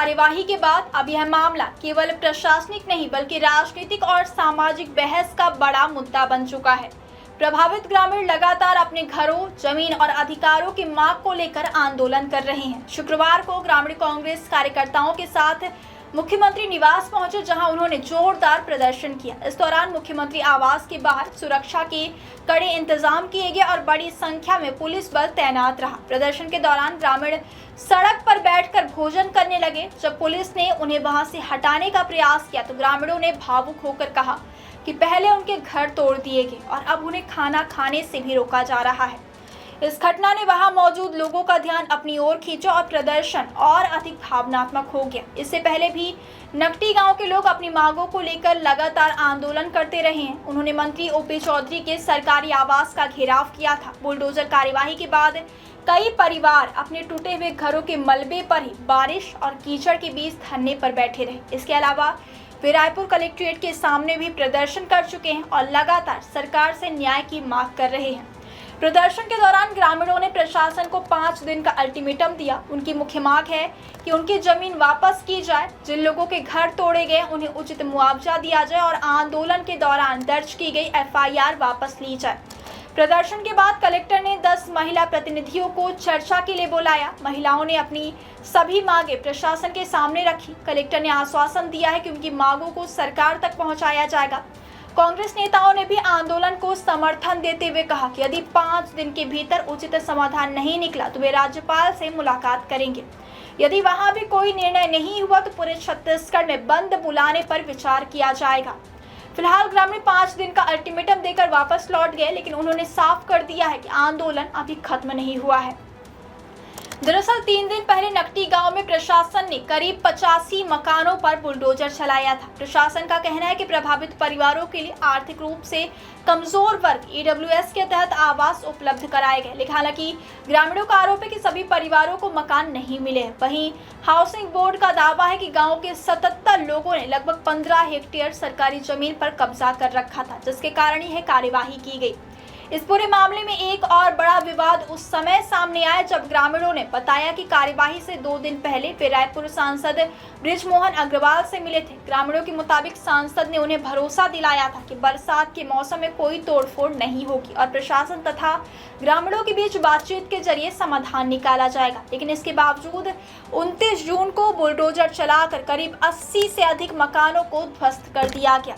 कार्यवाही के बाद अब यह मामला केवल प्रशासनिक नहीं बल्कि राजनीतिक और सामाजिक बहस का बड़ा मुद्दा बन चुका है। प्रभावित ग्रामीण लगातार अपने घरों, जमीन और अधिकारों की मांग को लेकर आंदोलन कर रहे हैं। शुक्रवार को ग्रामीण कांग्रेस कार्यकर्ताओं के साथ मुख्यमंत्री निवास पहुंचे, जहां उन्होंने जोरदार प्रदर्शन किया। इस दौरान मुख्यमंत्री आवास के बाहर सुरक्षा के कड़े इंतजाम किए गए और बड़ी संख्या में पुलिस बल तैनात रहा। प्रदर्शन के दौरान ग्रामीण सड़क पर बैठकर भोजन करने लगे। जब पुलिस ने उन्हें वहां से हटाने का प्रयास किया तो ग्रामीणों ने भावुक होकर कहा कि पहले उनके घर तोड़ दिए गए और अब उन्हें खाना खाने से भी रोका जा रहा है। इस घटना ने वहां मौजूद लोगों का ध्यान अपनी ओर खींचा और प्रदर्शन और अधिक भावनात्मक हो गया। इससे पहले भी नकटी गांव के लोग अपनी मांगों को लेकर लगातार आंदोलन करते रहे हैं। उन्होंने मंत्री ओपी चौधरी के सरकारी आवास का घेराव किया था। बुलडोजर कार्यवाही के बाद कई परिवार अपने टूटे हुए घरों के मलबे पर ही बारिश और कीचड़ के बीच धरने पर बैठे रहे। इसके अलावा वे रायपुर कलेक्ट्रेट के सामने भी प्रदर्शन कर चुके हैं और लगातार सरकार से न्याय की मांग कर रहे हैं। प्रदर्शन के दौरान ग्रामीणों ने प्रशासन को 5 दिन का अल्टीमेटम दिया। उनकी मुख्य मांग है कि उनकी जमीन वापस की जाए, जिन लोगों के घर तोड़े गए उन्हें उचित मुआवजा दिया जाए और आंदोलन के दौरान दर्ज की गई एफआईआर वापस ली जाए। प्रदर्शन के बाद कलेक्टर ने 10 महिला प्रतिनिधियों को चर्चा के लिए बुलाया। महिलाओं ने अपनी सभी मांगें प्रशासन के सामने रखी। कलेक्टर ने आश्वासन दिया है कि उनकी मांगों को सरकार तक पहुंचाया जाएगा। कांग्रेस नेताओं ने भी आंदोलन को समर्थन देते हुए कहा कि यदि 5 दिन के भीतर उचित समाधान नहीं निकला तो वे राज्यपाल से मुलाकात करेंगे। यदि वहां भी कोई निर्णय नहीं हुआ तो पूरे छत्तीसगढ़ में बंद बुलाने पर विचार किया जाएगा। फिलहाल ग्रामीण 5 दिन का अल्टीमेटम देकर वापस लौट गए, लेकिन उन्होंने साफ कर दिया है कि आंदोलन अभी खत्म नहीं हुआ है। दरअसल 3 दिन पहले नकटी गांव में प्रशासन ने करीब 85 मकानों पर बुलडोजर चलाया था। प्रशासन का कहना है कि प्रभावित परिवारों के लिए आर्थिक रूप से कमजोर वर्ग ईडब्ल्यूएस के तहत आवास उपलब्ध कराए गए, लेकिन हालांकि ग्रामीणों का आरोप है कि सभी परिवारों को मकान नहीं मिले हैं। वहीं हाउसिंग बोर्ड का दावा है कि गाँव के 77 लोगों ने लगभग 15 हेक्टेयर सरकारी जमीन पर कब्जा कर रखा था, जिसके कारण यह कार्यवाही की गई। इस पूरे मामले में एक और बड़ा विवाद उस समय सामने आया जब ग्रामीणों ने बताया कि कार्यवाही से 2 दिन पहले वे रायपुर सांसद बृजमोहन अग्रवाल से मिले थे। ग्रामीणों के मुताबिक सांसद ने उन्हें भरोसा दिलाया था कि बरसात के मौसम में कोई तोड़फोड़ नहीं होगी और प्रशासन तथा ग्रामीणों के बीच बातचीत के जरिए समाधान निकाला जाएगा। लेकिन इसके बावजूद 29 जून को बुलडोजर चलाकर करीब 80 से अधिक मकानों को ध्वस्त कर दिया गया।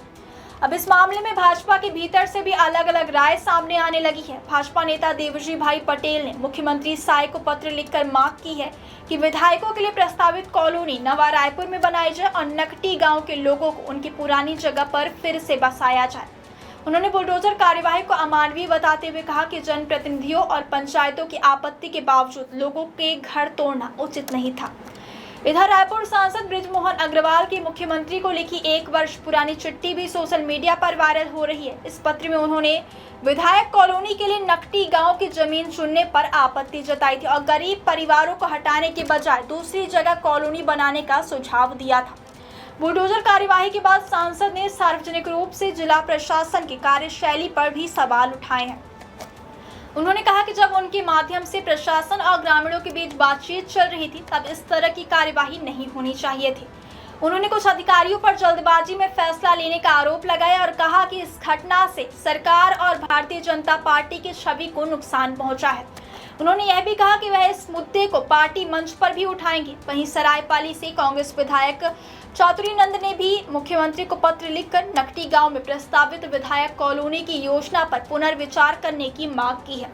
अब इस मामले में भाजपा के भीतर से भी अलग अलग राय सामने आने लगी है। भाजपा नेता देवजी भाई पटेल ने मुख्यमंत्री साय को पत्र लिखकर मांग की है कि विधायकों के लिए प्रस्तावित कॉलोनी नवा रायपुर में बनाई जाए और नकटी गांव के लोगों को उनकी पुरानी जगह पर फिर से बसाया जाए। उन्होंने बुलडोजर कार्यवाही को अमानवीय बताते हुए कहा कि जनप्रतिनिधियों और पंचायतों की आपत्ति के बावजूद लोगों के घर तोड़ना उचित नहीं था। इधर रायपुर सांसद बृजमोहन अग्रवाल की मुख्यमंत्री को लिखी 1 वर्ष पुरानी चिट्ठी भी सोशल मीडिया पर वायरल हो रही है। इस पत्र में उन्होंने विधायक कॉलोनी के लिए नकटी गांव की जमीन चुनने पर आपत्ति जताई थी और गरीब परिवारों को हटाने के बजाय दूसरी जगह कॉलोनी बनाने का सुझाव दिया था। बुलडोजर कार्यवाही के बाद सांसद ने सार्वजनिक रूप से जिला प्रशासन की कार्यशैली पर भी सवाल उठाए हैं। उन्होंने कहा कि जब उनके माध्यम से प्रशासन और ग्रामीणों के बीच बातचीत चल रही थी तब इस तरह की कार्यवाही नहीं होनी चाहिए थी। उन्होंने कुछ अधिकारियों पर जल्दबाजी में फैसला लेने का आरोप लगाया और कहा कि इस घटना से सरकार और भारतीय जनता पार्टी की छवि को नुकसान पहुंचा है। उन्होंने यह भी कहा कि वह इस मुद्दे को पार्टी मंच पर भी उठाएंगे। वहीं सरायपाली से कांग्रेस विधायक चौधरी नंद ने भी मुख्यमंत्री को पत्र लिखकर नकटी गांव में प्रस्तावित विधायक कॉलोनी की योजना पर पुनर्विचार करने की मांग की है।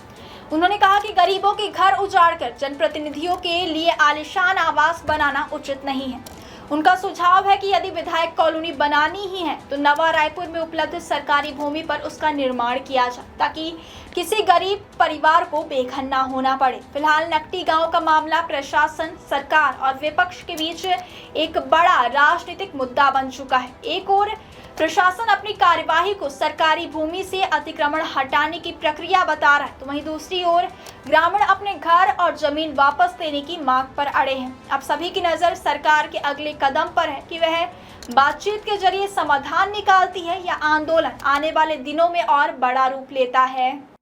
उन्होंने कहा कि गरीबों के घर उजाड़कर जनप्रतिनिधियों के लिए आलीशान आवास बनाना उचित नहीं है। उनका सुझाव है कि यदि विधायक कॉलोनी बनानी ही है तो नवा रायपुर में उपलब्ध सरकारी भूमि पर उसका निर्माण किया जाए ताकि किसी गरीब परिवार को बेघर ना होना पड़े। फिलहाल नकटी गांव का मामला प्रशासन, सरकार और विपक्ष के बीच एक बड़ा राजनीतिक मुद्दा बन चुका है। एक ओर प्रशासन अपनी कार्यवाही को सरकारी भूमि से अतिक्रमण हटाने की प्रक्रिया बता रहा है, तो वहीं दूसरी ओर ग्रामीण अपने घर और जमीन वापस लेने की मांग पर अड़े हैं। अब सभी की नजर सरकार के अगले कदम पर है कि वह बातचीत के जरिए समाधान निकालती है या आंदोलन आने वाले दिनों में और बड़ा रूप लेता है।